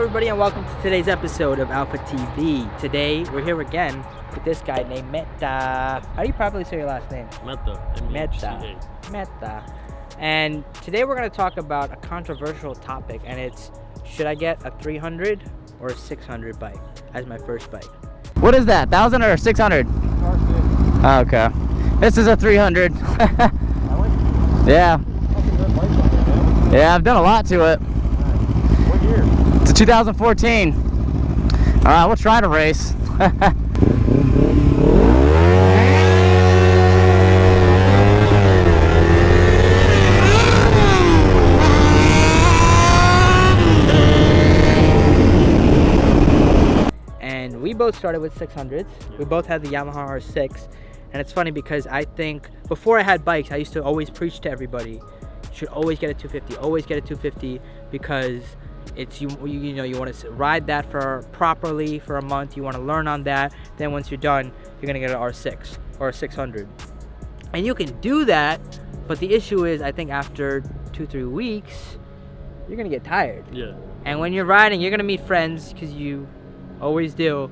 everybody, and welcome to today's episode of Alpha TV. Today, we're here again with this guy named Meta. How do you properly say your last name? Meta. Meta. And today we're going to talk about a controversial topic, and it's, should I get a 300 or a 600 bike as my first bike? What is that, 1,000 or 600? Okay. This is a 300. Yeah. Yeah, I've done a lot to it. What year? It's a 2014. All right, we'll try to race. And we both started with 600s. We both had the Yamaha R6. And it's funny because I think before I had bikes, I used to always preach to everybody, you should always get a 250, always get a 250, because it's you know you want to ride that properly for a month. You want to learn on that. Then once you're done, you're gonna get an R6 or a 600, and you can do that. But the issue is, I think after 2-3 weeks, you're gonna get tired. Yeah. And when you're riding, you're gonna meet friends, because you always do,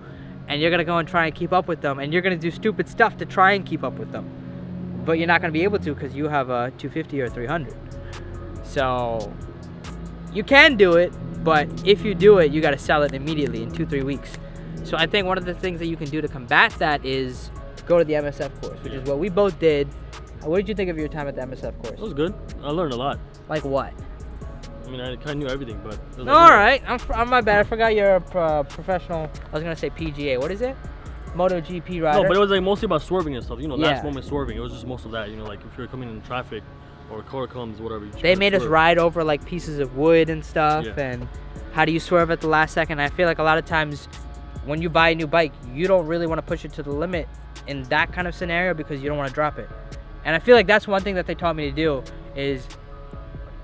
and you're gonna go and try and keep up with them, and you're gonna do stupid stuff to try and keep up with them. But you're not gonna be able to because you have a 250 or 300. So you can do it, but if you do it, you gotta sell it immediately in 2-3 weeks. So I think one of the things that you can do to combat that is go to the MSF course, which is what we both did. What did you think of your time at the MSF course? It was good. I learned a lot. Like what? I mean, I kind of knew everything, but... All right. I'm my bad. I forgot you're a professional. I was going to say PGA. What is it? MotoGP rider? No, but it was like mostly about swerving and stuff. You know, last moment swerving. It was just most of that. You know, like if you're coming in traffic or a car comes, whatever. They made us ride over like pieces of wood and stuff. Yeah. And how do you swerve at the last second? I feel like a lot of times when you buy a new bike, you don't really want to push it to the limit in that kind of scenario because you don't want to drop it. And I feel like that's one thing that they taught me to do is,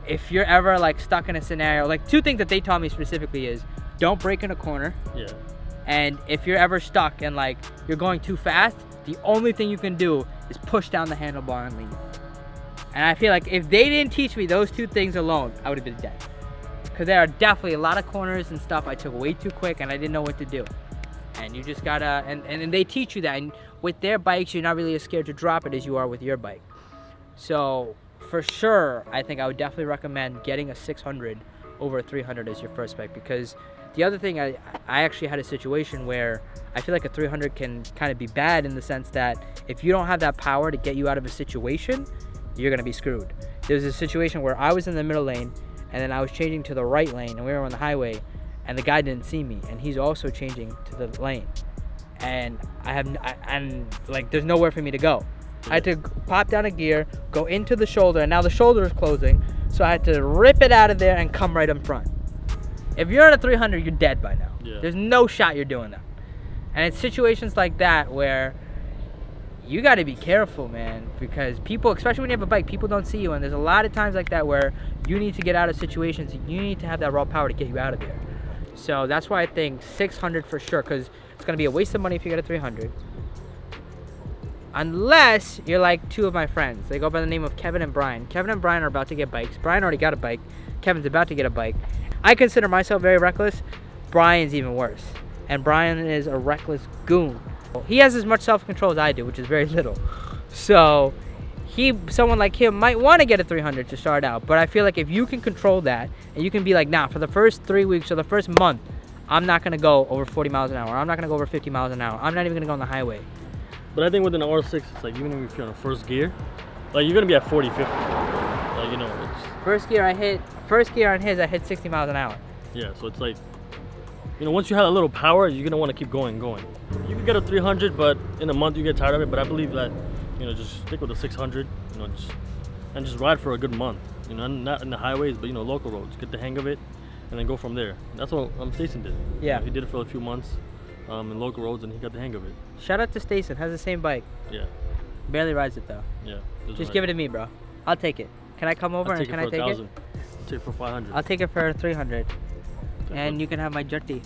if you're ever like stuck in a scenario, like two things that they taught me specifically is, don't break in a corner. Yeah. And if you're ever stuck and like you're going too fast, the only thing you can do is push down the handlebar and leave. And I feel like if they didn't teach me those two things alone, I would have been dead. Because there are definitely a lot of corners and stuff I took way too quick and I didn't know what to do. And you just gotta, and they teach you that. And with their bikes, you're not really as scared to drop it as you are with your bike. So for sure, I think I would definitely recommend getting a 600 over a 300 as your first bike, because the other thing, I actually had a situation where I feel like a 300 can kind of be bad in the sense that if you don't have that power to get you out of a situation, you're going to be screwed. There was a situation where I was in the middle lane and then I was changing to the right lane and we were on the highway and the guy didn't see me and he's also changing to the lane. And like there's nowhere for me to go. I had to pop down a gear, go into the shoulder, and now the shoulder is closing, so I had to rip it out of there and come right in front. If you're on a 300, you're dead by now. Yeah. There's no shot you're doing that. And it's situations like that where you got to be careful, man, because people, especially when you have a bike, people don't see you, and there's a lot of times like that where you need to get out of situations, you need to have that raw power to get you out of there. So that's why I think 600 for sure, because it's going to be a waste of money if you get a 300. Unless you're like two of my friends. They go by the name of Kevin and Brian. Kevin and Brian are about to get bikes. Brian already got a bike. Kevin's about to get a bike. I consider myself very reckless. Brian's even worse. And Brian is a reckless goon. He has as much self-control as I do, which is very little. So someone like him might want to get a 300 to start out. But I feel like if you can control that, and you can be like, nah, for the first 3 weeks or the first month, I'm not going to go over 40 miles an hour. I'm not going to go over 50 miles an hour. I'm not even going to go on the highway. But I think with an R6, it's like even if you're on first gear, like you're gonna be at 40, 50. Like, you know, it's... First gear on his, I hit 60 miles an hour. Yeah, so it's like, you know, once you have a little power, you're gonna want to keep going. You can get a 300, but in a month you get tired of it. But I believe that, you know, just stick with the 600, you know, just ride for a good month. You know, not in the highways, but you know, local roads. Get the hang of it, and then go from there. That's what Stason did. Yeah. You know, he did it for a few months. In local roads, and he got the hang of it. Shout out to Stason, has the same bike. Yeah. Barely rides it though. Yeah. Just give it to me, bro. I'll take it. Can I come over and can I take it? I'll take it for 500. I'll take it for 300. And you can have my jetty.